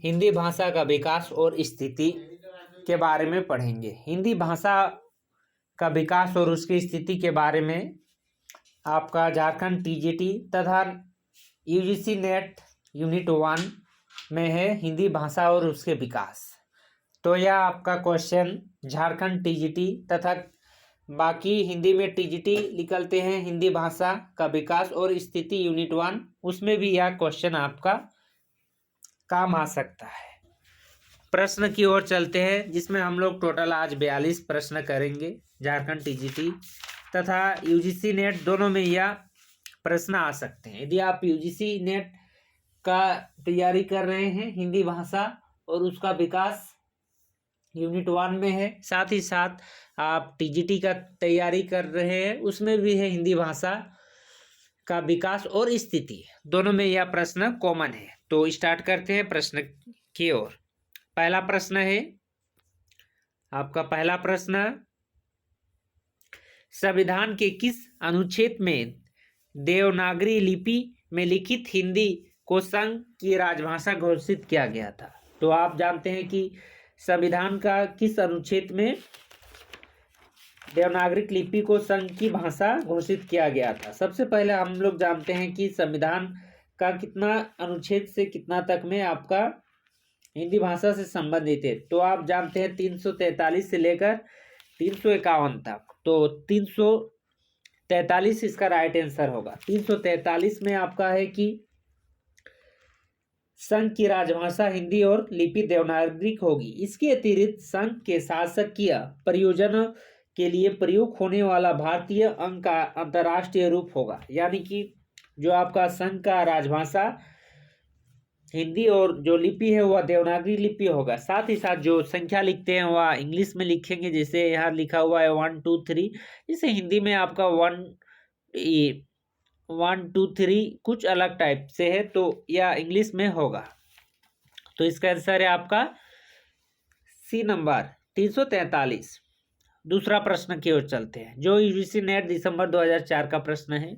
हिंदी भाषा का विकास और स्थिति के बारे में पढ़ेंगे। हिंदी भाषा का विकास और उसकी स्थिति के बारे में आपका झारखंड टीजीटी तथा यूजीसी नेट यूनिट 1 में है हिंदी भाषा और उसके विकास। तो यह आपका क्वेश्चन झारखंड टीजीटी तथा बाकी हिंदी में टीजीटी निकलते हैं हिंदी भाषा का विकास और स्थिति यूनिट 1, उसमें भी यह क्वेश्चन आपका काम आ सकता है। प्रश्न की ओर चलते हैं, जिसमें हम लोग टोटल आज 42 प्रश्न करेंगे। झारखंड टीजीटी तथा यूजीसी नेट दोनों में यह प्रश्न आ सकते हैं। यदि आप यूजीसी नेट का तैयारी कर रहे हैं, हिंदी भाषा और उसका विकास यूनिट 1 में है, साथ ही साथ आप टीजीटी का तैयारी कर रहे हैं, उसमें भी है हिंदी भाषा का विकास और स्थिति, दोनों में यह प्रश्न कॉमन है। तो स्टार्ट करते हैं प्रश्न की ओर। पहला प्रश्न है आपका, पहला प्रश्न, संविधान के किस अनुच्छेद में देवनागरी लिपि में लिखित हिंदी को संघ की राजभाषा घोषित किया गया था? तो आप जानते हैं कि संविधान का किस अनुच्छेद में देवनागरी लिपि को संघ की भाषा घोषित किया गया था। सबसे पहले हम लोग जानते हैं कि संविधान का कितना अनुच्छेद से कितना तक में आपका हिंदी भाषा से संबंधित है। तो आप जानते हैं 343 से लेकर 351 तक। तो 343 इसका राइट आंसर होगा। 343 में आपका है कि संघ की राजभाषा हिंदी और लिपि देवनागरी होगी। इसके अतिरिक्त संघ के शासकीय प्रयोजनों के लिए प्रयुक्त होने वाला भारतीय अंक का अंतर्राष्ट्रीय रूप होगा। यानी कि जो आपका संघ का राजभाषा हिंदी और जो लिपि है वह देवनागरी लिपि होगा। साथ ही साथ जो संख्या लिखते हैं वह इंग्लिश में लिखेंगे, जैसे यहाँ लिखा हुआ है 1 2 3, जैसे हिंदी में आपका 1 2 3 कुछ अलग टाइप से है, तो यह इंग्लिश में होगा। तो इसका आंसर है आपका सी नंबर 343। दूसरा प्रश्न की ओर चलते हैं, जो यूजीसी नेट दिसंबर 2004 का प्रश्न है।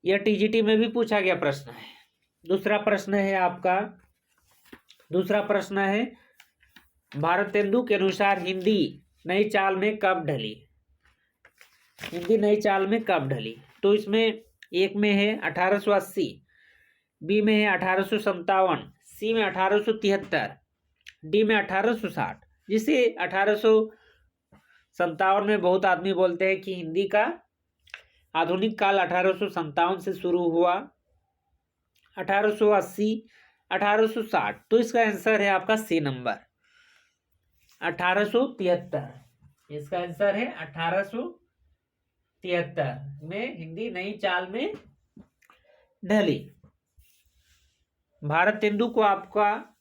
यह टीजीटी में भी पूछा गया प्रश्न है। दूसरा प्रश्न है आपका, दूसरा प्रश्न है, भारतेंदु के अनुसार हिंदी नई चाल में कब ढली? हिंदी नई चाल में कब ढली? तो इसमें एक में है 1880, बी में है 1857, सी में 1873, डी में 1860। जिसे 1857 में बहुत आदमी बोलते हैं कि हिंदी का आधुनिक काल 1857 से शुरू हुआ, 1880, 1860। तो इसका आंसर है आपका सी नंबर 1873। इसका आंसर है 1873 में हिंदी नई चाल में ढली। भारतेंदु को आपका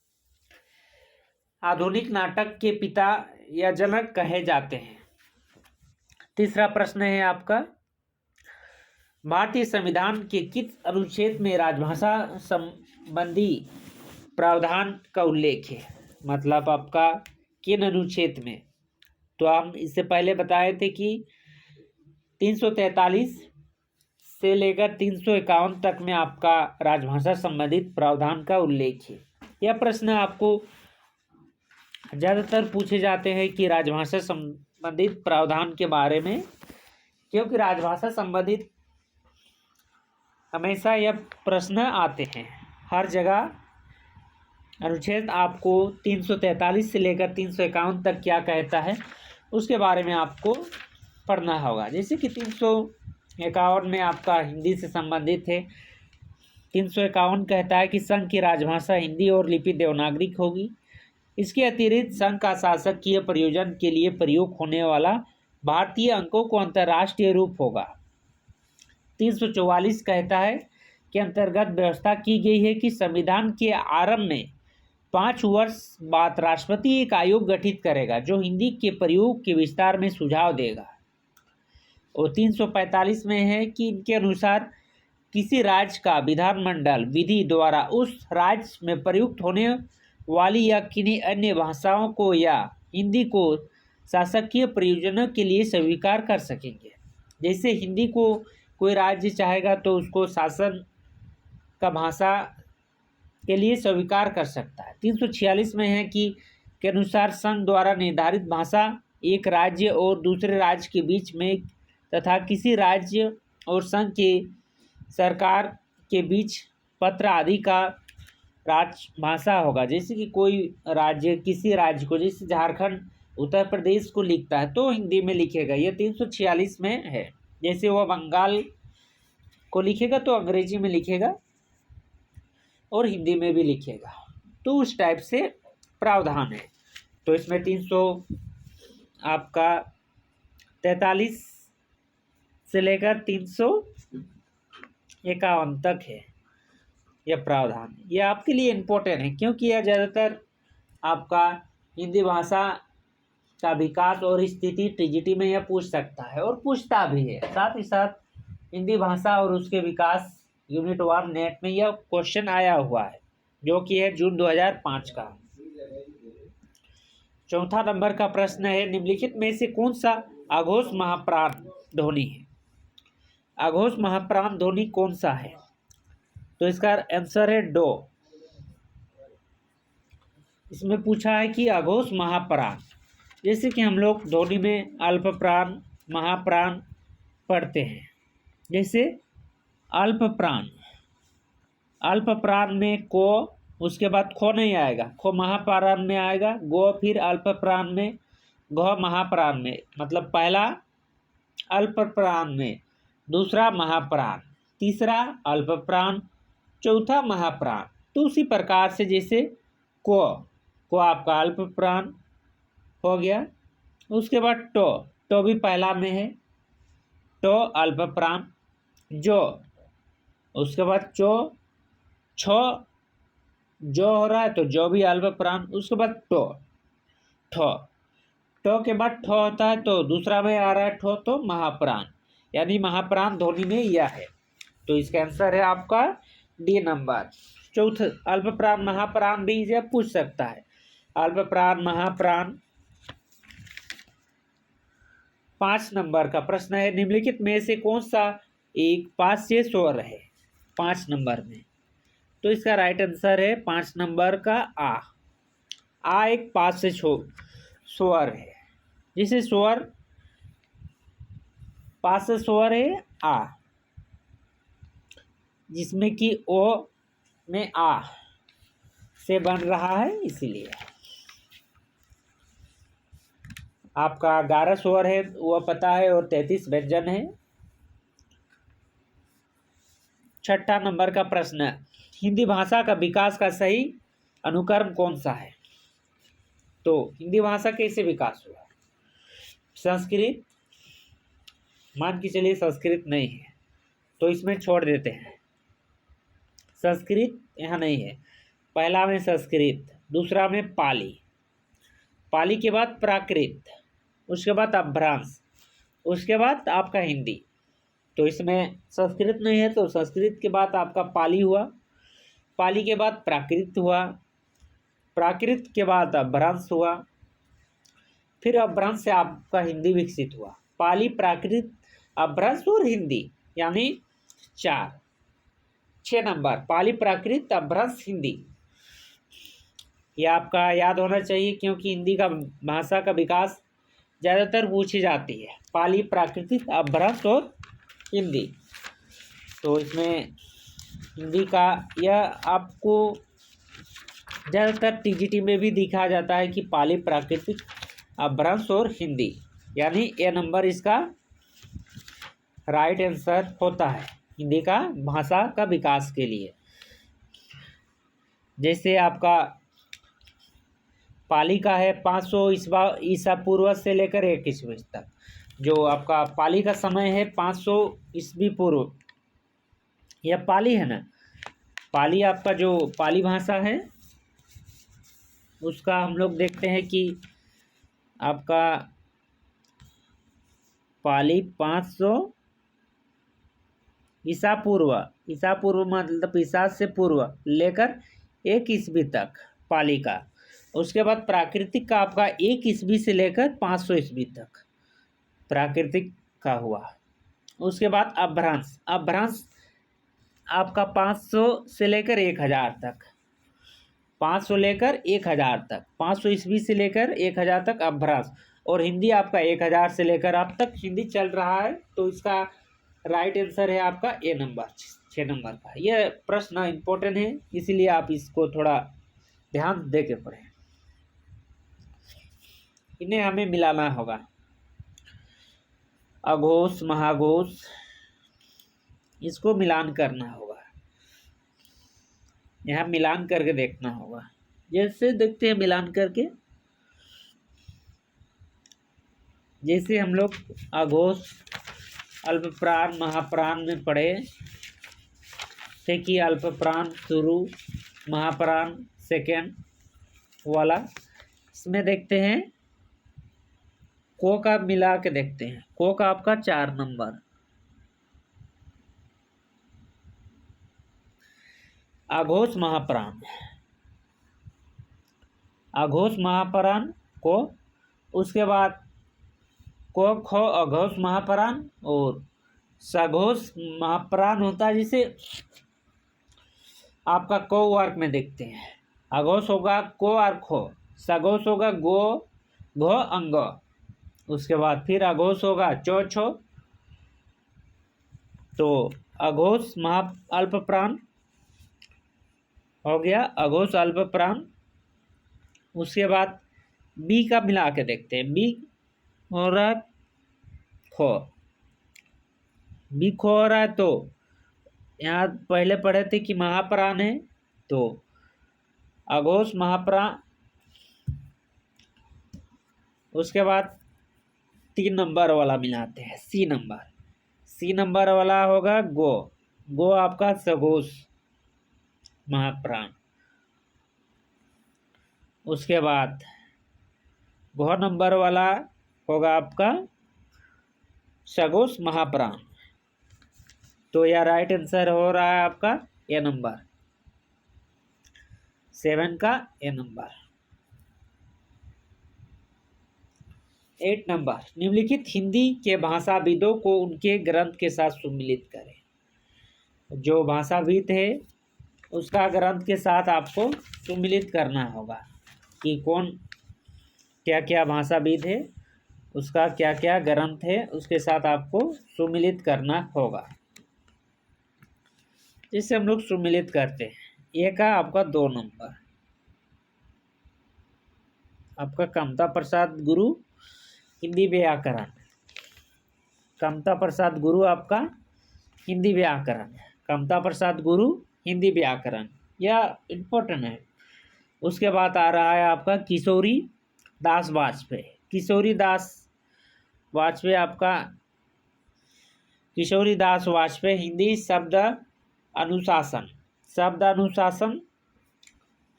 आधुनिक नाटक के पिता या जनक कहे जाते हैं। तीसरा प्रश्न है आपका, भारतीय संविधान के किस अनुच्छेद में राजभाषा संबंधी प्रावधान का उल्लेख है? मतलब आपका किन अनुच्छेद में? तो हम इससे पहले बताए थे कि 343 से लेकर 351 तक में आपका राजभाषा संबंधित प्रावधान का उल्लेख है। यह प्रश्न आपको ज़्यादातर पूछे जाते हैं कि राजभाषा संबंधित प्रावधान के बारे में, क्योंकि राजभाषा संबंधित हमेशा यह प्रश्न आते हैं हर जगह। अनुच्छेद आपको 343 से लेकर 351 तक क्या कहता है उसके बारे में आपको पढ़ना होगा। जैसे कि 351 में आपका हिंदी से संबंधित है। 351 कहता है कि संघ की राजभाषा हिंदी और लिपि देवनागरी होगी। इसके अतिरिक्त संघ का शासकीय प्रयोजन के लिए प्रयोग होने वाला भारतीय अंकों को अंतर्राष्ट्रीय रूप होगा। 344 कहता है कि अंतर्गत व्यवस्था की गई है कि संविधान के आरंभ में 5 वर्ष बाद राष्ट्रपति एक आयोग गठित करेगा जो हिंदी के प्रयोग के विस्तार में सुझाव देगा। और 345 में है कि इनके अनुसार किसी राज्य का विधानमंडल विधि द्वारा उस राज्य में प्रयुक्त होने वाली या किन्हीं अन्य भाषाओं को या हिंदी को शासकीय प्रयोजनों के लिए स्वीकार कर सकेंगे। जैसे हिंदी को कोई राज्य चाहेगा तो उसको शासन का भाषा के लिए स्वीकार कर सकता है। 346 में है कि के अनुसार संघ द्वारा निर्धारित भाषा एक राज्य और दूसरे राज्य के बीच में तथा किसी राज्य और संघ के सरकार के बीच पत्र आदि का राजभाषा होगा। जैसे कि कोई राज्य किसी राज्य को, जैसे झारखंड उत्तर प्रदेश को लिखता है तो हिंदी में लिखेगा, यह 346 में है। जैसे वह बंगाल को लिखेगा तो अंग्रेजी में लिखेगा और हिंदी में भी लिखेगा, तो उस टाइप से प्रावधान है। तो इसमें 343 से लेकर 351 तक है यह प्रावधान। यह आपके लिए इम्पोर्टेंट है क्योंकि यह ज़्यादातर आपका हिंदी भाषा का विकास और स्थिति टीजीटी में यह पूछ सकता है और पूछता भी है। साथ ही साथ हिंदी भाषा और उसके विकास यूनिट 1 नेट में यह क्वेश्चन आया हुआ है, जो कि है जून 2005 का। चौथा नंबर का प्रश्न है, निम्नलिखित में से कौन सा अघोष महाप्राण ध्वनि है? अघोष महाप्राण ध्वनि कौन सा है? तो इसका आंसर है डो। इसमें पूछा है कि अघोष महाप्राण, जैसे कि हम लोग ध्वनि में अल्प प्राण महाप्राण पढ़ते हैं। जैसे अल्प प्राण, अल्प प्राण में को, उसके बाद खो नहीं आएगा, खो महाप्राण में आएगा, गो फिर अल्प प्राण में, घ महाप्राण में, मतलब पहला अल्प प्राण में, दूसरा महाप्राण, तीसरा अल्प प्राण, चौथा महाप्राण। तो उसी प्रकार से जैसे को आपका अल्प प्राण हो गया, उसके बाद टो भी पहला में है, टो अल्प प्राण, जो, उसके बाद छो जो हो रहा है तो जो भी अल्प प्राण, उसके बाद ठो के बाद ठो होता है तो दूसरा में आ रहा है ठो, तो महाप्राण, यानी महाप्राण ध्वनि में यह है। तो इसका आंसर है आपका डी नंबर। चौथा अल्प प्राण महाप्राण भी इसे पूछ सकता है। अल्प प्राण महाप्राण। 5 नंबर का प्रश्न है, निम्नलिखित में से कौन सा एक 5 से स्वर है 5 नंबर में? तो इसका राइट आंसर है 5 नंबर का आ एक 5 से स्वर है। जिसे स्वर 5 से स्वर है आ, जिसमें कि ओ में आ से बन रहा है, इसीलिए आपका 11 स्वर है वह पता है और 33 व्यंजन है। 6 नंबर का प्रश्न, हिंदी भाषा का विकास का सही अनुक्रम कौन सा है? तो हिंदी भाषा कैसे विकास हुआ? संस्कृत, मान के चलिए संस्कृत नहीं है तो इसमें छोड़ देते हैं, संस्कृत यहाँ नहीं है। पहला में संस्कृत, दूसरा में पाली, पाली के बाद प्राकृत, उसके बाद अपभ्रंश, उसके बाद आपका हिंदी। तो इसमें संस्कृत नहीं है तो संस्कृत के बाद आपका पाली हुआ, पाली के बाद प्राकृत हुआ, प्राकृत के बाद अपभ्रंश हुआ, फिर अपभ्रंश से आपका हिंदी विकसित हुआ। पाली, प्राकृत, अपभ्रंश और हिंदी, यानी 6 नंबर पाली, प्राकृत, अपभ्रंश, हिंदी। यह आपका याद होना चाहिए क्योंकि हिंदी का भाषा का विकास ज़्यादातर पूछी जाती है, पाली, प्राकृतिक, अपभ्रंश और हिंदी। तो इसमें हिंदी का यह आपको ज़्यादातर टीजीटी में भी दिखा जाता है कि पाली, प्राकृतिक, अपभ्रंश और हिंदी, यानी ए नंबर इसका राइट आंसर होता है हिंदी का भाषा का विकास के लिए। जैसे आपका पाली का है 500 ईसा पूर्व से लेकर 1 ईस्वी तक, जो आपका पाली का समय है 500 ईस्वी पूर्व, यह पाली है ना। पाली आपका जो पाली भाषा है उसका हम लोग देखते हैं कि आपका पाली 500 ईसा पूर्व मतलब ईसा से पूर्व लेकर 1 ईस्वी तक पाली का। उसके बाद प्राकृतिक का आपका 1 ईस्वी से लेकर 500 ईस्वी तक प्राकृतिक का हुआ। उसके बाद अपभ्रंश आपका 500 से लेकर 1000 तक 500 लेकर 1000 तक, 500 ईस्वी से लेकर 1000 तक अभ्यास, और हिंदी आपका 1000 से लेकर अब तक हिंदी चल रहा है। तो इसका राइट आंसर है आपका ए नंबर, 6 नंबर का। यह प्रश्न इम्पोर्टेंट है, इसीलिए आप इसको थोड़ा ध्यान दे के पढ़ें। इन्हें हमें मिलाना होगा, अघोष महाघोष, इसको मिलान करना होगा। यहाँ मिलान करके देखना होगा। जैसे देखते हैं मिलान करके, जैसे हम लोग अघोष अल्पप्राण महाप्राण में पढ़े थे कि अल्पप्राण शुरू, महाप्राण सेकेंड वाला। इसमें देखते हैं को का मिला के देखते हैं। को का आपका 4 नंबर, अघोष महाप्राण, अघोष महाप्राण को, उसके बाद को खो अघोष महाप्राण, और सघोष महाप्राण होता है जिसे आपका को वर्ग में देखते हैं। अघोष होगा को और खो, सघोष होगा गो घो अंग, उसके बाद फिर अघोष होगा चो छो। तो अघोष महा अल्पप्राण हो गया, अघोष अल्पप्राण। उसके बाद बी का मिला के देखते हैं। बी हो रहा है खो, बी खो हो रहा है, तो यहाँ पहले पढ़े थे कि महाप्राण है, तो अघोष महाप्राण। उसके बाद 3 नंबर वाला मिलाते हैं, सी नंबर। सी नंबर वाला होगा गो, गो आपका सघोष महाप्राण। उसके बाद घो नंबर वाला होगा आपका सघोष महाप्राण। तो यह राइट आंसर हो रहा है आपका ए नंबर, 7 का ए नंबर। 8 नंबर, निम्नलिखित हिंदी के भाषाविदों को उनके ग्रंथ के साथ सुमिलित करें। जो भाषाविद है उसका ग्रंथ के साथ आपको सुमिलित करना होगा कि कौन क्या क्या भाषाविद है, उसका क्या क्या ग्रंथ है, उसके साथ आपको सुमिलित करना होगा। जिससे हम लोग सुमिलित करते हैं। ए का आपका 2 नंबर, आपका कमता प्रसाद गुरु हिंदी व्याकरण, कमता प्रसाद गुरु आपका हिंदी व्याकरण, कमता प्रसाद गुरु हिंदी व्याकरण, यह इम्पोर्टेंट है। उसके बाद आ रहा है आपका किशोरी दास वाजपेयी, किशोरी दास वाजपेयी आपका, किशोरी दास वाजपेयी हिंदी शब्द अनुशासन, शब्द अनुशासन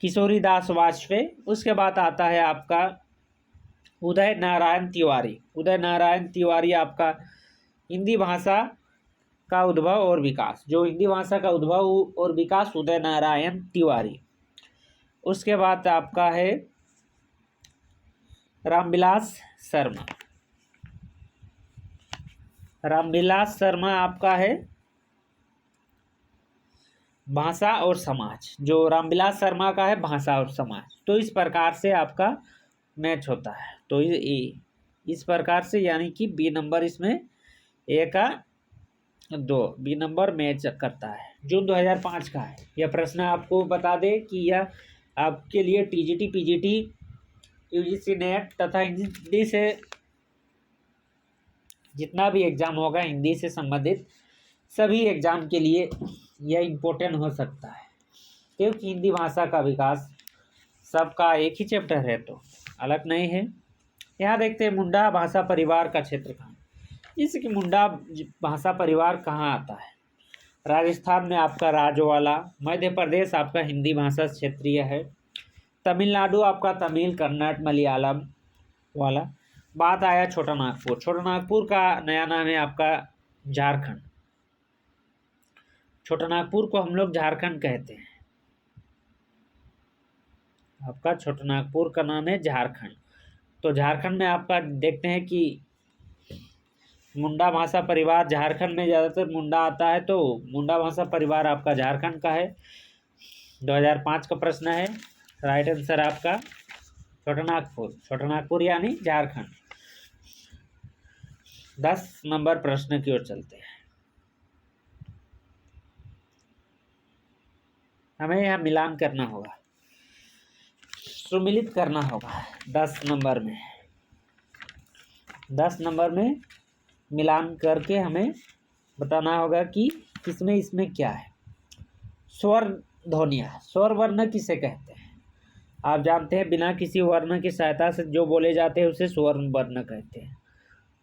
किशोरी दास वाजपेयी। उसके बाद आता है आपका उदय नारायण तिवारी, उदय नारायण तिवारी आपका हिंदी भाषा का उद्भव और विकास, जो हिंदी भाषा का उद्भव और विकास उदय नारायण तिवारी। उसके बाद आपका है रामविलास शर्मा, रामविलास शर्मा आपका है भाषा और समाज, जो रामविलास शर्मा का है भाषा और समाज। तो इस प्रकार से आपका मैच होता है। तो इस प्रकार से, यानी कि बी नंबर इसमें ए का 2, बी नंबर मैच करता है। जून 2005 का है यह प्रश्न। आपको बता दें कि यह आपके लिए टीजीटी, पीजीटी, यूजीसी नेट तथा हिंदी से जितना भी एग्जाम होगा हिंदी से संबंधित सभी एग्जाम के लिए यह इम्पोर्टेंट हो सकता है, क्योंकि हिंदी भाषा का विकास सबका एक ही चैप्टर है, तो अलग नहीं है। यहाँ देखते हैं मुंडा भाषा परिवार का क्षेत्र कहाँ, जैसे कि मुंडा भाषा परिवार कहाँ आता है। राजस्थान में आपका राजवाला, मध्य प्रदेश आपका हिंदी भाषा क्षेत्रीय है, तमिलनाडु आपका तमिल, कन्नड़, मलयालम वाला। बात आया छोटा नागपुर, छोटा नागपुर का नया नाम है आपका झारखंड, छोटा नागपुर को हम लोग झारखंड कहते हैं, आपका छोटा नागपुर का नाम है झारखंड। तो झारखंड में आपका देखते हैं कि मुंडा भाषा परिवार झारखंड में ज़्यादातर मुंडा आता है, तो मुंडा भाषा परिवार आपका झारखंड का है। 2005 का प्रश्न है। राइट आंसर आपका छोटा नागपुर यानी झारखंड। 10 नंबर प्रश्न की ओर चलते हैं। हमें यहाँ मिलान करना होगा, सुमिलित करना होगा। 10 नंबर में मिलान करके हमें बताना होगा कि किसमें इसमें क्या है। स्वर ध्वनियाँ, स्वर वर्ण किसे कहते हैं? आप जानते हैं बिना किसी वर्ण की सहायता से जो बोले जाते हैं उसे स्वर वर्ण कहते हैं,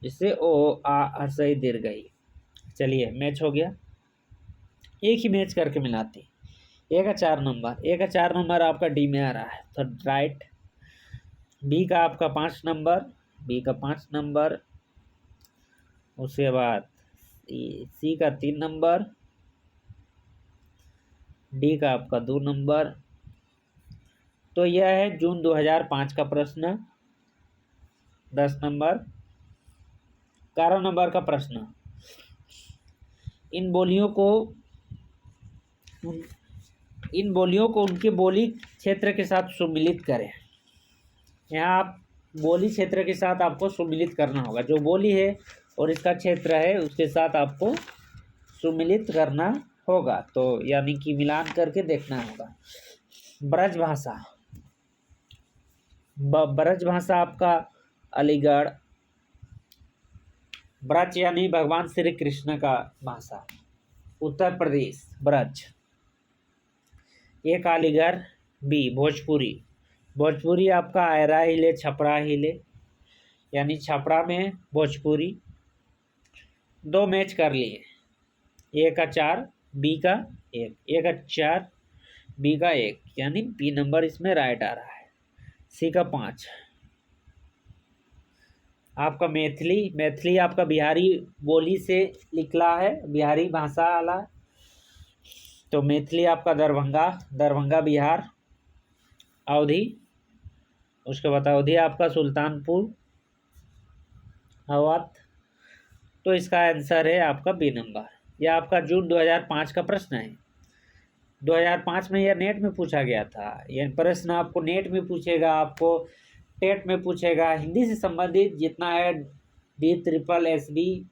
जिससे ओ आ हर्षई दीर्घई। चलिए मैच हो गया, एक ही मैच करके मिलाते हैं। ए का 4 नंबर आपका डी में आ रहा है तो राइट। बी का आपका 5 नंबर, उसके बाद सी का 3 नंबर, डी का आपका 2 नंबर। तो यह है जून 2005 का प्रश्न। 10 नंबर। 11 नंबर का प्रश्न, इन बोलियों को उनके बोली क्षेत्र के साथ सुमिलित करें। यहाँ आप बोली क्षेत्र के साथ आपको सुमिलित करना होगा। जो बोली है और इसका क्षेत्र है उसके साथ आपको सुमिलित करना होगा, तो यानी कि मिलान करके देखना होगा। ब्रज भाषा आपका अलीगढ़। ब्रज यानी भगवान श्री कृष्ण का भाषा, उत्तर प्रदेश ब्रज। एक अलीगढ़। बी भोजपुरी आपका आयरा हिले छपरा हिले, यानी छपरा में भोजपुरी। 2 मैच कर लिए, ए का 4 बी का 1, ए का 4 बी का 1, यानी बी नंबर इसमें राइट आ रहा है। सी का 5 आपका मैथिली आपका बिहारी बोली से निकला है, बिहारी भाषा वाला। तो मैथिली आपका दरभंगा बिहार। अवधी, उसके बाद अवधी आपका सुल्तानपुर अवध। तो इसका आंसर है आपका बी नंबर। यह आपका जून 2005 का प्रश्न है। 2005 में यह नेट में पूछा गया था। यह प्रश्न आपको नेट में पूछेगा, आपको टेट में पूछेगा। हिंदी से संबंधित जितना है DSSB,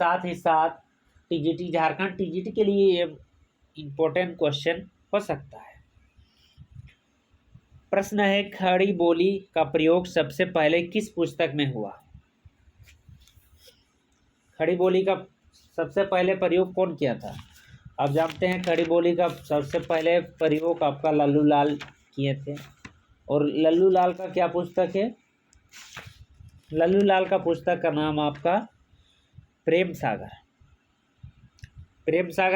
साथ ही साथ TGT, झारखंड TGT के लिए ये इम्पोर्टेंट क्वेश्चन हो सकता है। प्रश्न है, खड़ी बोली का प्रयोग सबसे पहले किस पुस्तक में हुआ? खड़ी बोली का सबसे पहले प्रयोग कौन किया था? आप जानते हैं खड़ी बोली का सबसे पहले प्रयोग आपका लल्लू लाल किए थे। और लल्लू लाल का क्या पुस्तक है? लल्लू लाल का पुस्तक का नाम आपका प्रेम सागर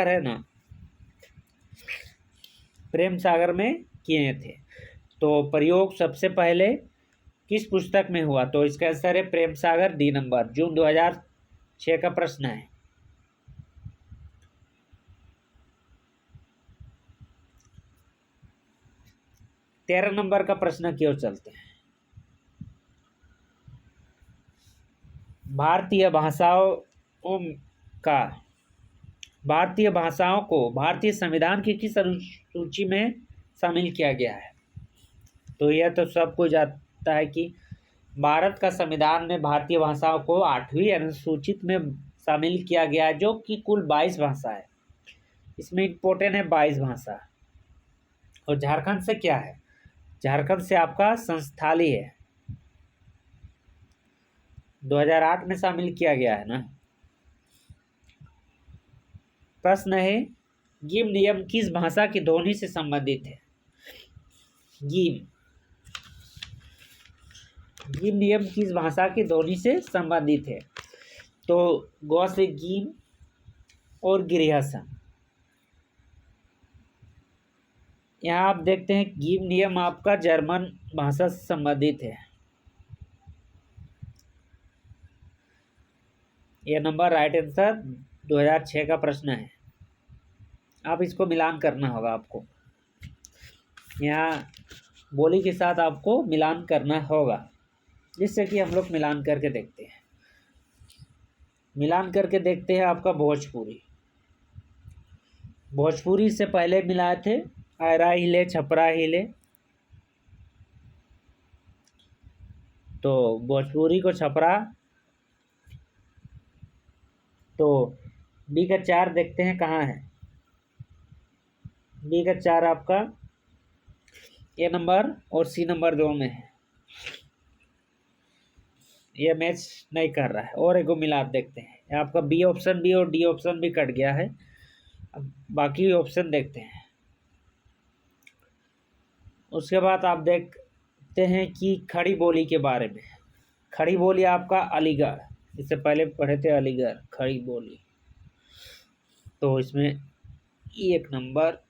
है ना, प्रेम सागर में किए थे। तो प्रयोग सबसे पहले किस पुस्तक में हुआ? तो इसका आंसर है प्रेम सागर, डी नंबर। जून 2006 का प्रश्न है। तेरह नंबर का प्रश्न की ओर चलते हैं। भारतीय भाषाओं को भारतीय संविधान की किस अनुसूची में शामिल किया गया है? तो यह तो सबको जानता है कि भारत का संविधान में भारतीय भाषाओं को 8वीं अनुसूचित में शामिल किया गया है, जो कि कुल 22 भाषा है। इसमें इम्पोर्टेंट है 22 भाषा। और झारखंड से क्या है? झारखंड से आपका संस्थाली है, 2008 में शामिल किया गया है ना। प्रश्न है, गिम नियम किस भाषा की ध्वनि से संबंधित है? गिम नियम किस भाषा की ध्वनि से संबंधित है? तो गौ से गिम और गिरियासन। यहाँ आप देखते हैं गिम नियम आपका जर्मन भाषा से संबंधित है। यह नंबर राइट आंसर 2006 का प्रश्न है। आप इसको मिलान करना होगा आपको, यहाँ बोली के साथ आपको मिलान करना होगा, जिससे कि हम लोग मिलान करके देखते हैं। मिलान करके देखते हैं आपका भोजपुरी से पहले मिलाए थे आयरा हिले, छपरा हिले। तो भोजपुरी को छपरा। तो बी का 4 देखते हैं कहाँ है। बी का 4 आपका ए नंबर और सी नंबर 2 में है। ये मैच नहीं कर रहा है, और एक को मिला देखते हैं। आपका बी ऑप्शन भी और डी ऑप्शन भी कट गया है। अब बाकी ऑप्शन देखते हैं। उसके बाद आप देखते हैं कि खड़ी बोली के बारे में। खड़ी बोली आपका अलीगढ़, इससे पहले पढ़े थे अलीगढ़ खड़ी बोली। तो इसमें एक नंबर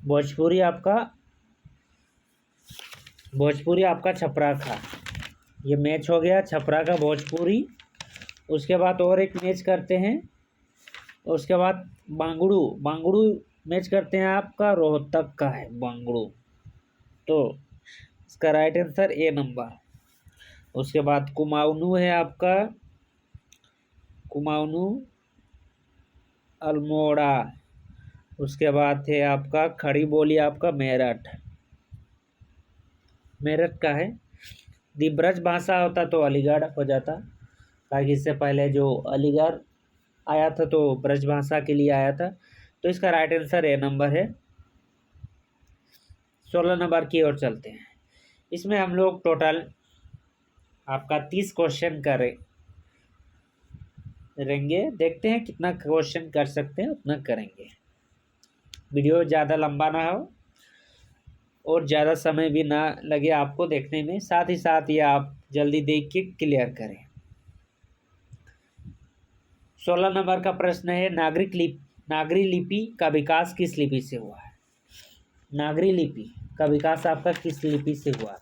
भोजपुरी आपका छपरा का। ये मैच हो गया छपरा का भोजपुरी। उसके बाद और एक मैच करते हैं। उसके बाद बांगड़ू मैच करते हैं, आपका रोहतक का है बांगड़ू। तो इसका राइट आंसर ए नंबर। उसके बाद कुमाऊनी है आपका, कुमाऊनी अल्मोड़ा। उसके बाद है आपका खड़ी बोली आपका मेरठ का है। यदि ब्रज भाषा होता तो अलीगढ़ हो जाता, ताकि इससे पहले जो अलीगढ़ आया था तो ब्रज भाषा के लिए आया था। तो इसका राइट आंसर ए नंबर है। 16 नंबर की ओर चलते हैं। इसमें हम लोग टोटल आपका 30 क्वेश्चन करेंगे। देखते हैं कितना क्वेश्चन कर सकते हैं, उतना करेंगे। वीडियो ज़्यादा लंबा ना हो और ज़्यादा समय भी ना लगे आपको देखने में, साथ ही साथ ये आप जल्दी देख के क्लियर करें। 16 नंबर का प्रश्न है, नागरी लिपि का विकास किस लिपि से हुआ है? नागरी लिपि का विकास आपका किस लिपि से हुआ?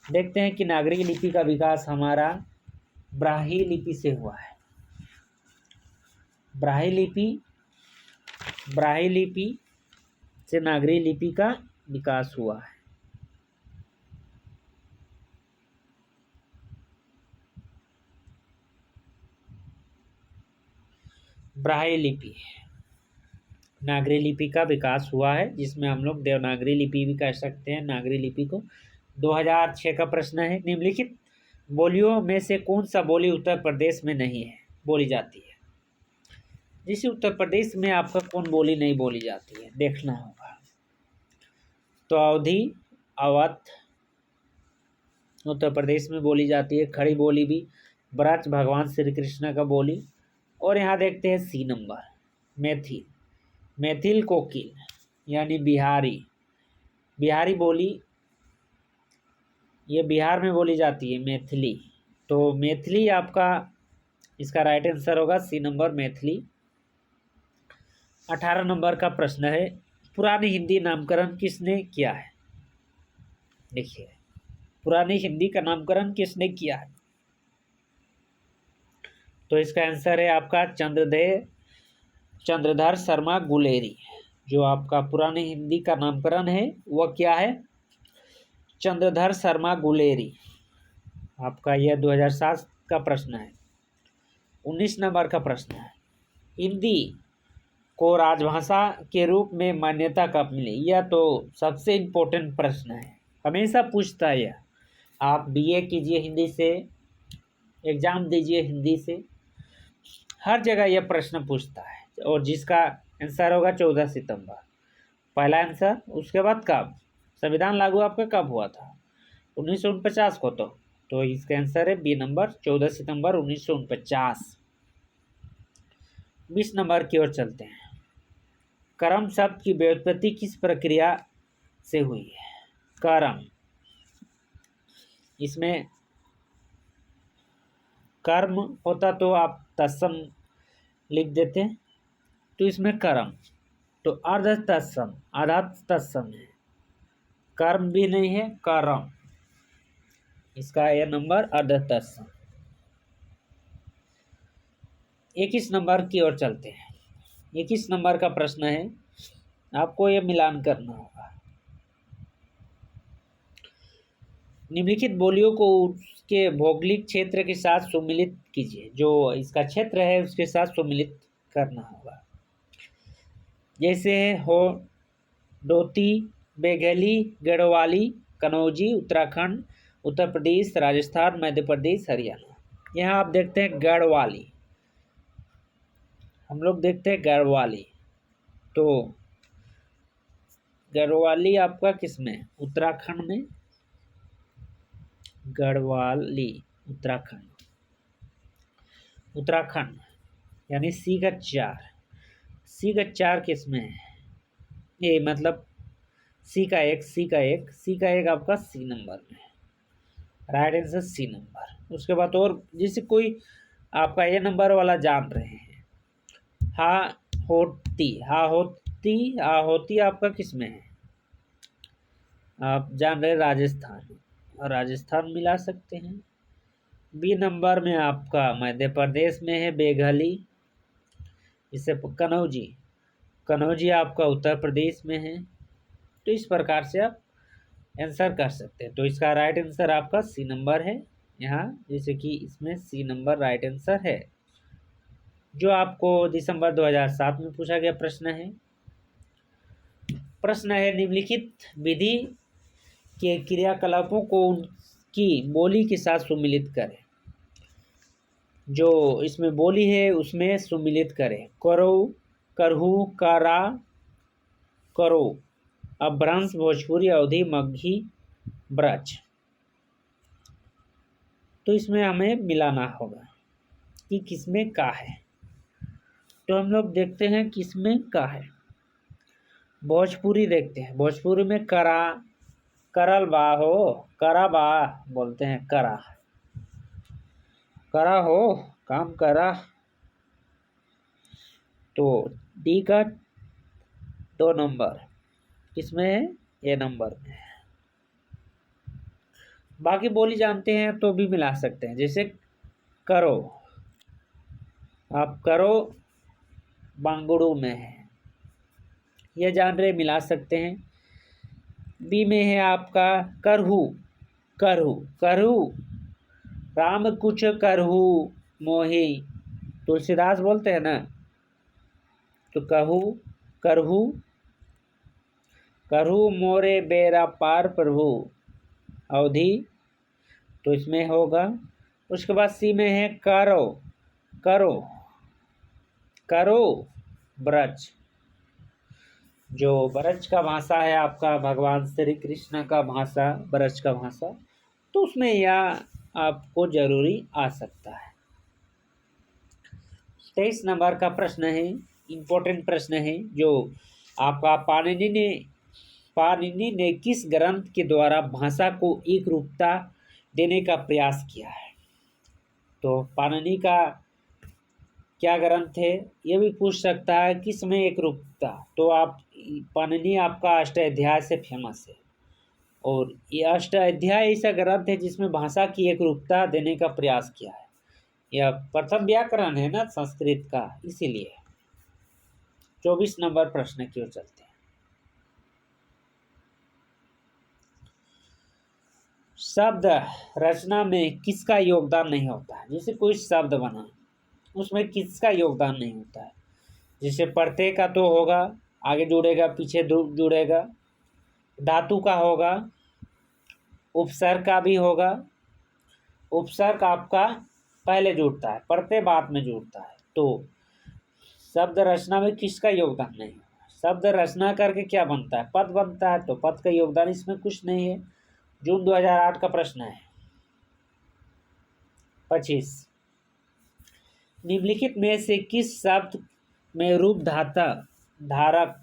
देखते हैं कि नागरी लिपि का विकास हमारा ब्राह्मी लिपि से हुआ है। ब्राह्मी लिपि से नागरी लिपि का विकास हुआ है। ब्राह्मी लिपि, नागरी लिपि का विकास हुआ है, जिसमें हम लोग देवनागरी लिपि भी कह सकते हैं नागरी लिपि को। 2006 का प्रश्न है, निम्नलिखित बोलियों में से कौन सा बोली उत्तर प्रदेश में नहीं है बोली जाती है? जिसे उत्तर प्रदेश में आपका कौन बोली नहीं बोली जाती है देखना होगा। तो अवध उत्तर प्रदेश में बोली जाती है। खड़ी बोली भी ब्रज भगवान श्री कृष्ण का बोली। और यहाँ देखते हैं सी नंबर, मैथिल कोकिल यानी बिहारी बोली, ये बिहार में बोली जाती है मैथिली। तो मैथिली आपका इसका राइट आंसर होगा सी नंबर मैथिली। 18 नंबर का प्रश्न है, पुरानी हिंदी नामकरण किसने किया है? देखिए, पुरानी हिंदी का नामकरण किसने किया है? तो इसका आंसर है आपका चंद्रधर शर्मा गुलेरी। जो आपका पुरानी हिंदी का नामकरण है वह क्या है? चंद्रधर शर्मा गुलेरी। आपका यह 2007 का प्रश्न है। 19 नंबर का प्रश्न है, हिंदी को राजभाषा के रूप में मान्यता कब मिली? यह तो सबसे इम्पोर्टेंट प्रश्न है, हमेशा पूछता है यह। आप बीए कीजिए हिंदी से, एग्जाम दीजिए हिंदी से, हर जगह यह प्रश्न पूछता है। और जिसका आंसर होगा 14 सितंबर, पहला आंसर। उसके बाद कब संविधान लागू आपका कब हुआ था? 1949 को। तो इसका आंसर है बी नंबर, 14 सितंबर 1949। 20 नंबर की ओर चलते हैं। कर्म शब्द की व्युत्पत्ति किस प्रक्रिया से हुई है? कर्म, इसमें कर्म होता तो आप तत्सम लिख देते, तो इसमें कर्म, तो अर्ध तत्सम, आधा तत्सम है, कर्म भी नहीं है, कर्म। इसका यह नंबर अर्ध तत्सम। 21 नंबर की ओर चलते हैं। 21 नंबर का प्रश्न है, आपको यह मिलान करना होगा। निम्नलिखित बोलियों को उसके भौगोलिक क्षेत्र के साथ सम्मिलित कीजिए। जो इसका क्षेत्र है उसके साथ सम्मिलित करना होगा। जैसे हो डोती, बेघली, गढ़वाली, कनौजी, उत्तराखंड, उत्तर प्रदेश, राजस्थान, मध्य प्रदेश, हरियाणा। यहाँ आप देखते हैं गढ़वाली, हम लोग देखते हैं गढ़वाली। तो गढ़वाली आपका किस में? उत्तराखंड में। गढ़वाली उत्तराखंड, उत्तराखंड यानी सी का 4। सी का 4 किस में है? ये मतलब सी का 1, सी का 1, सी का 1 आपका सी नंबर में है। Right answer C number. उसके बाद और जैसे कोई आपका ये नंबर वाला जान रहे हैं, हा होती, हा होती, हा होती आपका किस में है? आप जान रहे राजस्थान, राजस्थान मिला सकते हैं। बी नंबर में आपका मध्य प्रदेश में है बेघली, इससे कनौजी, कनौजी आपका उत्तर प्रदेश में है। तो इस प्रकार से आप आंसर कर सकते हैं। तो इसका राइट आंसर आपका सी नंबर है यहाँ, जैसे कि इसमें सी नंबर राइट आंसर है, जो आपको दिसंबर 2007 में पूछा गया प्रश्न है। प्रश्न है निम्नलिखित विधि के क्रियाकलापों को उनकी बोली के साथ सम्मिलित करें। जो इसमें बोली है उसमें सम्मिलित करें। करो, करहू, करा, करो, अपभ्रंश, भोजपुरी, अवधी, मगही, ब्रज। तो इसमें हमें मिलाना होगा कि किसमें का है। तो हम लोग देखते हैं किसमें का है। भोजपुरी देखते हैं। भोजपुरी में करा, करल बा हो, करा बा बोलते हैं, करा, करा हो, काम करा। तो डी का 2 नंबर किसमें है? ए नंबर में है। बाकी बोली जानते हैं तो भी मिला सकते हैं। जैसे करो, आप करो बांगड़ू में है, यह जान रहे मिला सकते हैं। बी में है आपका करहू, करहू, करहू, राम कुछ करहू मोही, तुलसीदास बोलते हैं ना। तो कहू, करहू, करहू मोरे बेरा पार प्रभु, अवधि। तो इसमें होगा। उसके बाद सी में है करो, करो, करो ब्रज। जो ब्रज का भाषा है आपका भगवान श्री कृष्ण का भाषा, ब्रज का भाषा, तो उसमें यह आपको जरूरी आ सकता है। 23 नंबर का प्रश्न है, इम्पोर्टेंट प्रश्न है, जो आपका पाणिनि ने किस ग्रंथ के द्वारा भाषा को एक रूपता देने का प्रयास किया है। तो पाणिनि का क्या ग्रंथ है ये भी पूछ सकता है, किसमें एक रूपता। तो आप पाणिनि आपका अष्टाध्याय से फेमस है, और ये अष्टाध्याय ऐसा ग्रंथ है जिसमें भाषा की एक रूपता देने का प्रयास किया है। यह प्रथम व्याकरण है ना संस्कृत का, इसीलिए। 24 नंबर प्रश्न की ओर चलते हैं। शब्द रचना में किसका योगदान नहीं होता है। जैसे कोई शब्द बना उसमें किसका योगदान नहीं होता है। जैसे प्रत्यय का तो होगा, आगे जुड़ेगा, पीछे जुड़ेगा, धातु का होगा, उपसर्ग का भी होगा। उपसर्ग आपका पहले जुड़ता है, प्रत्यय बाद में जुड़ता है। तो शब्द रचना में किसका योगदान नहीं होगा। शब्द रचना करके क्या बनता है? पद बनता है। तो पद का योगदान इसमें कुछ नहीं है। जून 2008 का प्रश्न है। 25 निम्नलिखित में से किस शब्द में रूप धारक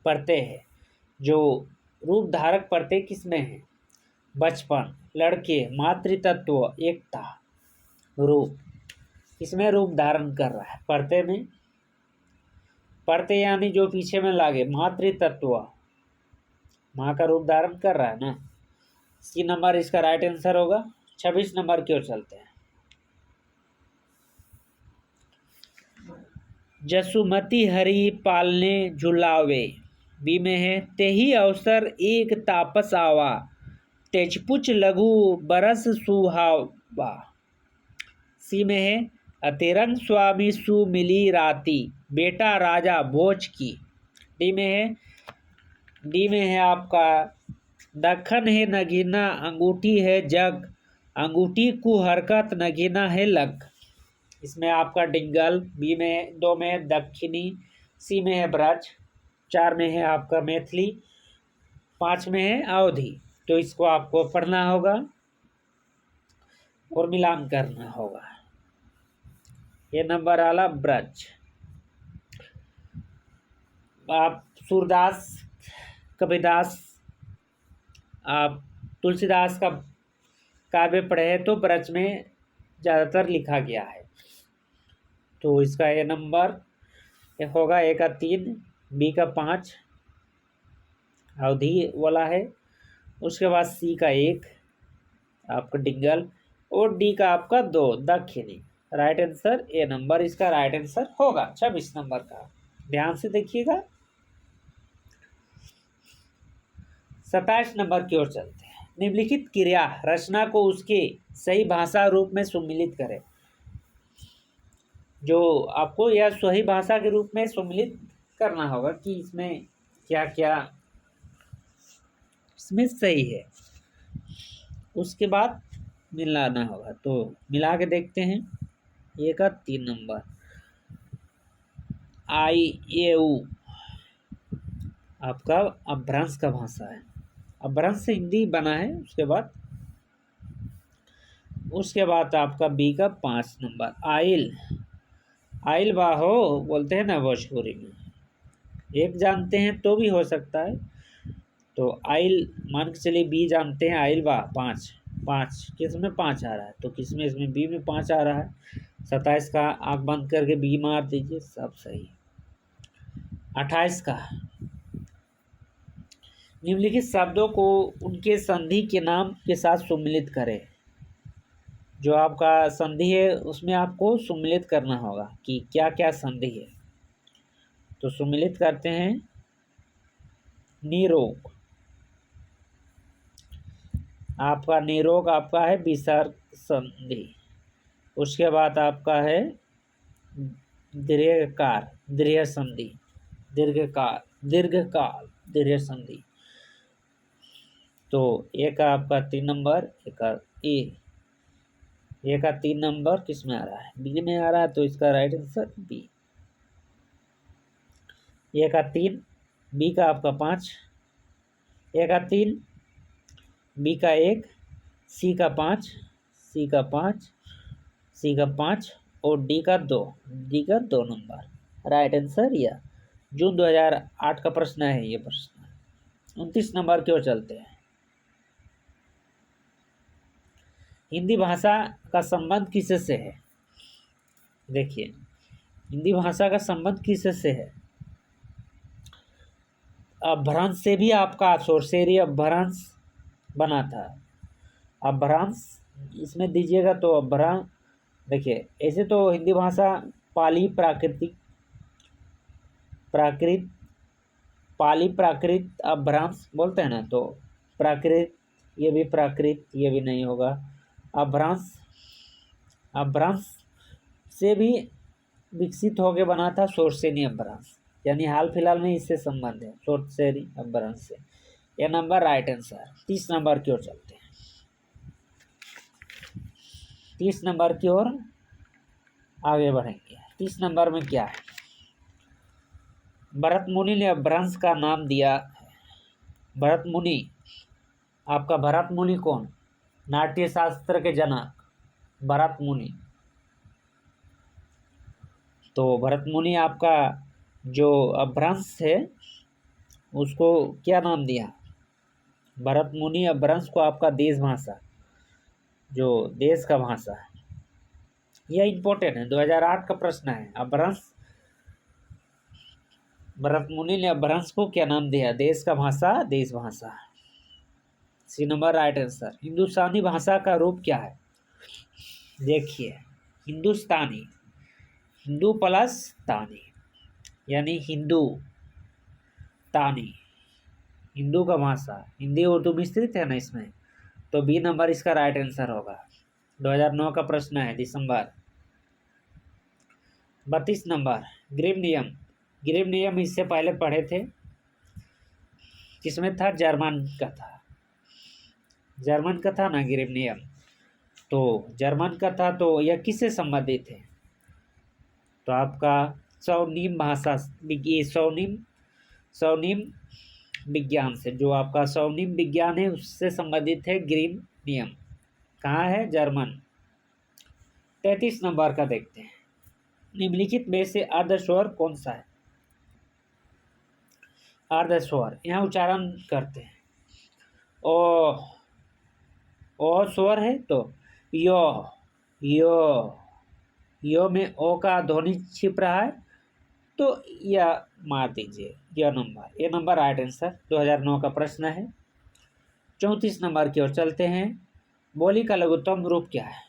प्रत्यय है। जो रूप धारक प्रत्यय किसमें है? बचपन, लड़के, मातृतत्व, एकता, रूप। किसमें रूप धारण कर रहा है? प्रत्यय में। प्रत्यय यानी जो पीछे में लागे, मातृतत्व माँ का रूप धारण कर रहा है ना। सी नंबर इसका राइट आंसर होगा। 26 नंबर की ओर चलते हैं। जसुमती हरि पालने झुलावे, बी में है तेही अवसर एक तापस आवा, तेजपुच लघु बरस सुहावा। सी में है अतिरंग स्वामी सुमिली राती, बेटा राजा भोज की। डी में है आपका दखन है नगीना, अंगूठी है जग, अंगूठी को हरकत नगीना है लग। इसमें आपका डिंगल। बी में 2 में है दक्षिणी, सी में है ब्रज, 4 में है आपका मैथिली, 5 में है अवधि। तो इसको आपको पढ़ना होगा और मिलान करना होगा। ये नंबर आला ब्रज। आप सूरदास, कबीरदास, आप तुलसीदास का काव्य पढ़े हैं तो ब्रज में ज़्यादातर लिखा गया है। तो इसका ये नंबर होगा ए का 3, बी का 5 अवधि वाला है, उसके बाद सी का 1 आपका डिंगल और डी का आपका 2 दक्षिणी। राइट आंसर ए नंबर इसका राइट आंसर होगा 26 नंबर का। ध्यान से देखिएगा। 27 नंबर की ओर चलते हैं। निम्नलिखित क्रिया रचना को उसके सही भाषा रूप में सम्मिलित करें। जो आपको यह सही भाषा के रूप में सम्मिलित करना होगा कि इसमें क्या क्या इसमें सही है, उसके बाद मिलाना होगा। तो मिला के देखते हैं। ये का 3 नंबर आई ए उ आपका अपभ्रंश का भाषा है, अपभ्रंश से हिंदी बना है। उसके बाद आपका बी का 5 नंबर आइल, आइल बाहो बोलते हैं ना भोजपुरी में, एक जानते हैं तो भी हो सकता है। तो आइल मान के चलिए बी जानते हैं, आइल बा 5 किस में 5 आ रहा है, तो किस में इसमें बी में 5 आ रहा है। 27 का आँख बंद करके बी मार दीजिए, सब सही। 28 का निम्नलिखित शब्दों को उनके संधि के नाम के साथ सम्मिलित करें। जो आपका संधि है उसमें आपको सम्मिलित करना होगा कि क्या क्या संधि है। तो सम्मिलित करते हैं। निरोग, आपका निरोग आपका है विसर्ग संधि। उसके बाद आपका है दीर्घकार, दीर्घ संधि, दीर्घकाल, दीर्घ संधि। तो ए का आपका 3 नंबर, ए का ए का 3 नंबर किस में आ रहा है, बी में आ रहा है। तो इसका राइट आंसर बी। ए का 3, बी का आपका 5, ए का 3, बी का 1, सी का 5, सी का 5, सी का 5 और डी का 2, डी का 2 नंबर राइट आंसर। या जून 2008 का प्रश्न है ये प्रश्न। 29 नंबर की ओर चलते हैं। हिंदी भाषा का संबंध किससे है। देखिए हिंदी भाषा का संबंध किससे है। अपभ्रंश से भी आपका सोरसेरी अपभ्रंश बना था। अपभ्रंश इसमें दीजिएगा तो अपभ्रंश देखिए ऐसे तो हिंदी भाषा पाली प्राकृत अपभ्रंश बोलते हैं ना। तो प्राकृत ये भी प्राकृत ये भी नहीं होगा। अपभ्रंश से भी विकसित होके बना था सोरसेनी अपभ्रंश, यानी हाल फिलहाल में इससे संबंध है सोरसेनी अपभ्रंश से। यह नंबर राइट आंसर। 30 नंबर की ओर चलते हैं। 30 नंबर की ओर आगे बढ़ेंगे। 30 नंबर में क्या है। भरत मुनि ने अपभ्रंश का नाम दिया है। भरत मुनि, आपका भरत मुनि कौन, नाट्य शास्त्र के जनक भरत मुनि। तो भरत मुनि आपका जो अपभ्रंश है उसको क्या नाम दिया। भरत मुनि अपभ्रंश को आपका देश भाषा, जो देश का भाषा है, यह इंपॉर्टेंट है, 2008 का प्रश्न है। अपभ्रंश, भरत मुनि ने अपभ्रंश को क्या नाम दिया, देश का भाषा, देश भाषा। C number right answer. Hindustani भाषा का रूप क्या है। देखिए हिंदुस्तानी, हिंदू प्लस तानी यानी हिंदू तानी, हिंदू का भाषा, हिंदी उर्दू मिश्रित है ना इसमें। तो बी नंबर इसका राइट आंसर होगा। 2009 का प्रश्न है, दिसंबर। 32 नंबर, ग्रीम नियम। ग्रीम नियम इससे पहले पढ़े थे, किसमें था? जर्मन का था, जर्मन का था ना ग्रीम नियम। तो जर्मन का था, तो यह किससे संबंधित है? तो आपका स्वर्णिम भाषा, ये स्वर्णिम विज्ञान से, जो आपका स्वर्णिम विज्ञान है उससे संबंधित है ग्रीम नियम। कहाँ है? जर्मन। 33 नंबर का देखते हैं, निम्नलिखित में से अर्ध स्वर कौन सा है? अर्ध स्वर, यहाँ उच्चारण करते हैं। ओ स्वर है, तो यो में ओ का ध्वनि छिप रहा है, तो यह मार दीजिए, ये नंबर राइट आंसर। 2009 का प्रश्न है। 34 नंबर की ओर चलते हैं, बोली का लघुत्तम रूप क्या है?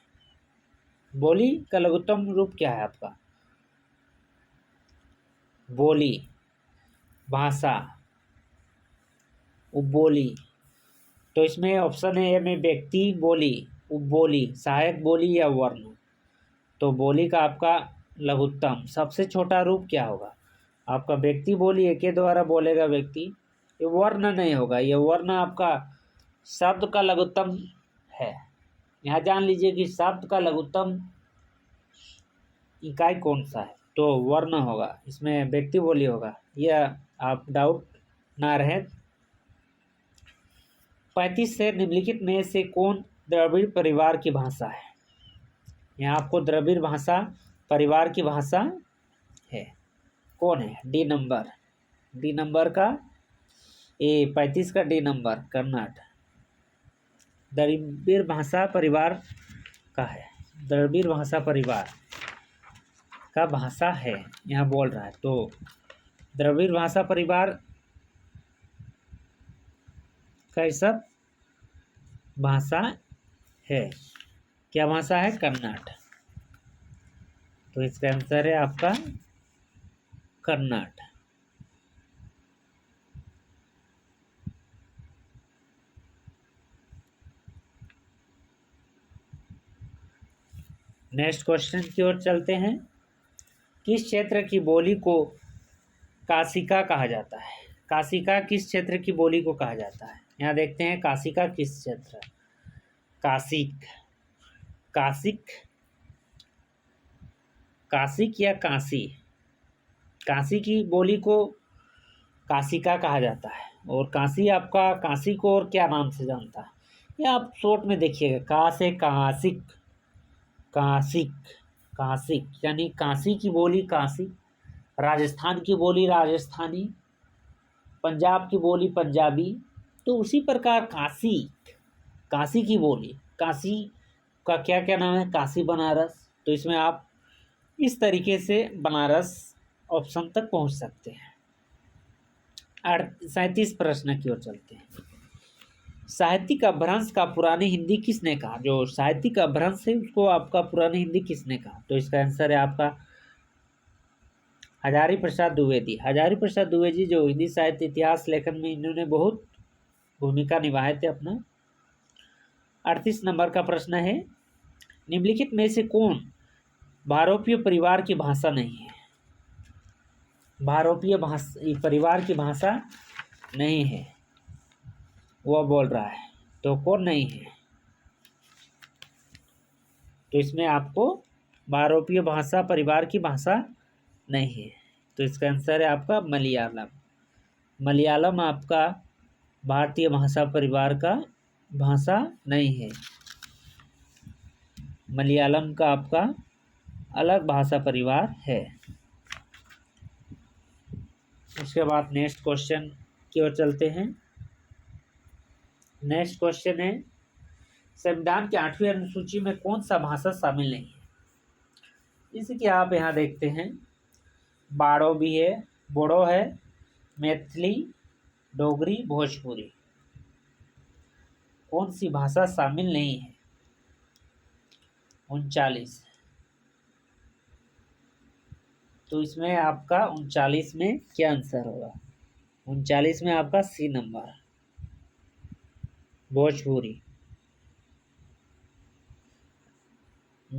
बोली का लघुत्तम रूप क्या है आपका? बोली, भाषा, उपबोली। तो इसमें ऑप्शन है ए में व्यक्ति बोली, उपबोली, सहायक बोली या वर्ण। तो बोली का आपका लघुत्तम सबसे छोटा रूप क्या होगा? आपका व्यक्ति बोली है, के द्वारा बोलेगा व्यक्ति, ये वर्ण नहीं होगा, ये वर्ण आपका शब्द का लघुत्तम है। यहाँ जान लीजिए कि शब्द का लघुत्तम इकाई कौन सा है, तो वर्ण होगा, इसमें व्यक्ति बोली होगा, यह आप डाउट ना रहे। 35 से निम्नलिखित में से कौन द्रविड़ परिवार की भाषा है? यहाँ आपको द्रविड़ भाषा परिवार की भाषा है, कौन है? डी नंबर का, 35 का डी नंबर, कर्नाटक। द्रविड़ भाषा परिवार का है, द्रविड़ भाषा परिवार का भाषा है, यहाँ बोल रहा है। तो द्रविड़ भाषा परिवार का सब भाषा है, क्या भाषा है? कर्नाटक। तो इसका आंसर है आपका कर्नाटक। नेक्स्ट क्वेश्चन की ओर चलते हैं, किस क्षेत्र की बोली को काशिका कहा जाता है? काशिका किस क्षेत्र की बोली को कहा जाता है? यहाँ देखते हैं, काशिका किस क्षेत्र? काशिक या काशी? काशी की बोली को काशिका कहा जाता है, और काशी आपका काशी को और क्या नाम से जानता है? ये आप शॉर्ट में देखिएगा, का से काशिक, काशिक यानी काशी की बोली काशी, राजस्थान की बोली राजस्थानी, पंजाब की बोली पंजाबी। तो उसी प्रकार काशी की बोली, काशी का क्या क्या नाम है? काशी बनारस। तो इसमें आप इस तरीके से बनारस ऑप्शन तक पहुंच सकते हैं। 37 प्रश्न की ओर चलते हैं, साहित्यिक अपभ्रंश का पुरानी हिंदी किसने कहा? जो साहित्यिक अपभ्रंश है उसको आपका पुरानी हिंदी किसने कहा? तो इसका आंसर है आपका हजारी प्रसाद द्विवेदी। हजारी प्रसाद द्विवेदी जो हिंदी साहित्य इतिहास लेखन में इन्होंने बहुत भूमिका निभाए थे अपना। 38 नंबर का प्रश्न है, निम्नलिखित में से कौन भारोपीय परिवार की भाषा नहीं है? भारोपीय परिवार की भाषा नहीं है, वह बोल रहा है, तो कौन नहीं है? तो इसमें आपको भारोपीय भाषा परिवार की भाषा नहीं है, तो इसका आंसर है आपका मलयालम। मलयालम आपका भारतीय भाषा परिवार का भाषा नहीं है, मलयालम का आपका अलग भाषा परिवार है। उसके बाद नेक्स्ट क्वेश्चन की ओर चलते हैं। नेक्स्ट क्वेश्चन है, संविधान की 8वीं अनुसूची में कौन सा भाषा शामिल नहीं है? जैसे कि आप यहाँ देखते हैं, बाड़ो भी है, बोडो है, मैथिली, डोगरी, भोजपुरी। कौन सी भाषा शामिल नहीं है? 39। तो इसमें आपका 39 में क्या आंसर होगा? 39 में आपका सी नंबर, भोजपुरी।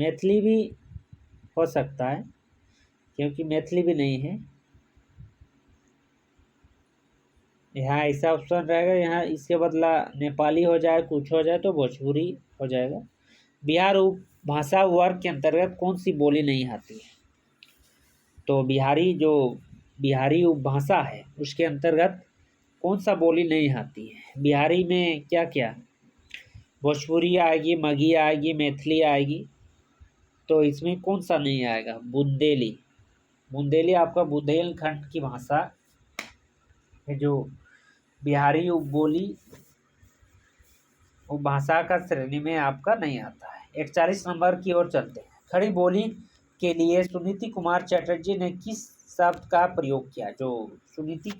मैथिली भी हो सकता है, क्योंकि मैथिली भी नहीं है। यहाँ ऐसा ऑप्शन रहेगा, यहाँ इसके बदला नेपाली हो जाए, कुछ हो जाए तो भोजपुरी हो जाएगा। बिहार उपभाषा वर्ग के अंतर्गत कौन सी बोली नहीं आती है? तो बिहारी उपभाषा है उसके अंतर्गत कौन सा बोली नहीं आती है? बिहारी में क्या क्या? भोजपुरी आएगी, मगही आएगी, मैथिली आएगी। तो इसमें कौन सा नहीं आएगा? बुंदेली। बुंदेली आपका बुंदेलखंड की भाषा है, जो बिहारी उपभाषा का श्रेणी में आपका नहीं आता है। 41 नंबर की ओर चलते हैं। खड़ी बोली के लिए सुनीति कुमार चटर्जी ने किस शब्द का प्रयोग किया? जो सुनीति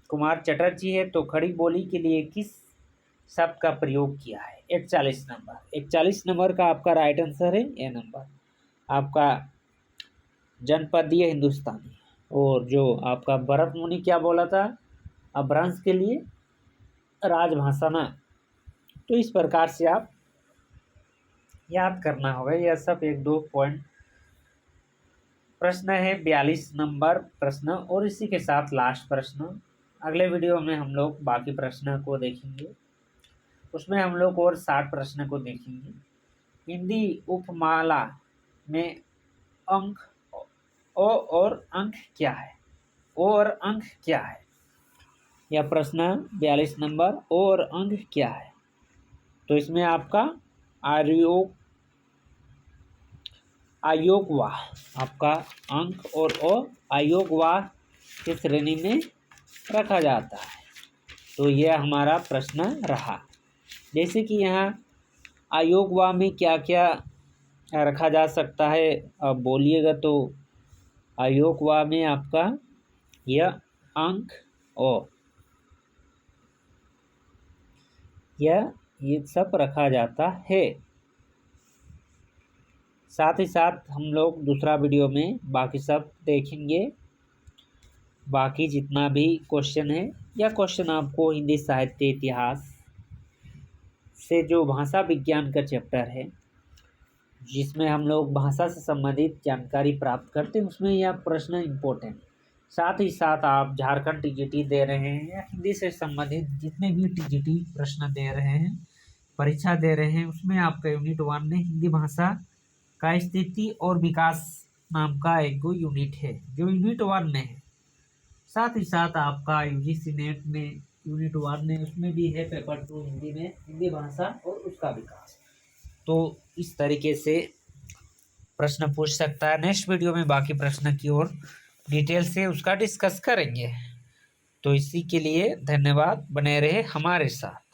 कुमार चटर्जी है, तो खड़ी बोली के लिए किस शब्द का प्रयोग किया है? 41 नंबर का आपका राइट आंसर है ए नंबर, आपका जनपदीय हिंदुस्तानी। और जो आपका भरत मुनि क्या बोला था अपभ्रंश के लिए? राजभाषा ना। तो इस प्रकार से आप याद करना होगा। यह सब 1-2 पॉइंट प्रश्न है। 42 नंबर प्रश्न, और इसी के साथ लास्ट प्रश्न। अगले वीडियो में हम लोग बाकी प्रश्न को देखेंगे, उसमें हम लोग और 60 प्रश्न को देखेंगे। हिंदी उपमाला में अंक ओ और अंक क्या है? ओ और अंक क्या है? यह प्रश्न 42 नंबर, ओ और अंक क्या है? तो इसमें आपका आयोगवाह आपका अंक और ओ आयोगवाह की श्रेणी में रखा जाता है। तो यह हमारा प्रश्न रहा। जैसे कि यहाँ आयोगवाह में क्या क्या रखा जा सकता है, अब बोलिएगा। तो आयोगवाह में आपका यह अंक ओ ये सब रखा जाता है। साथ ही साथ हम लोग दूसरा वीडियो में बाकी सब देखेंगे। बाकी जितना भी क्वेश्चन है, या क्वेश्चन आपको हिंदी साहित्य इतिहास से जो भाषा विज्ञान का चैप्टर है, जिसमें हम लोग भाषा से संबंधित जानकारी प्राप्त करते हैं, उसमें यह प्रश्न इम्पोर्टेंट। साथ ही साथ आप झारखंड टीजीटी दे रहे हैं या हिंदी से संबंधित जितने भी टीजीटी प्रश्न दे रहे हैं, परीक्षा दे रहे हैं, उसमें आपका यूनिट 1 में हिंदी भाषा का स्थिति और विकास नाम का एक यूनिट है, जो यूनिट 1 में है। साथ ही साथ आपका यूजीसी नेट में यूनिट 1 में उसमें भी है पेपर 2 हिंदी में, हिंदी भाषा और उसका विकास। तो इस तरीके से प्रश्न पूछ सकता है। नेक्स्ट वीडियो में बाकी प्रश्न की ओर डिटेल से उसका डिस्कस करेंगे। तो इसी के लिए धन्यवाद, बने रहे हमारे साथ।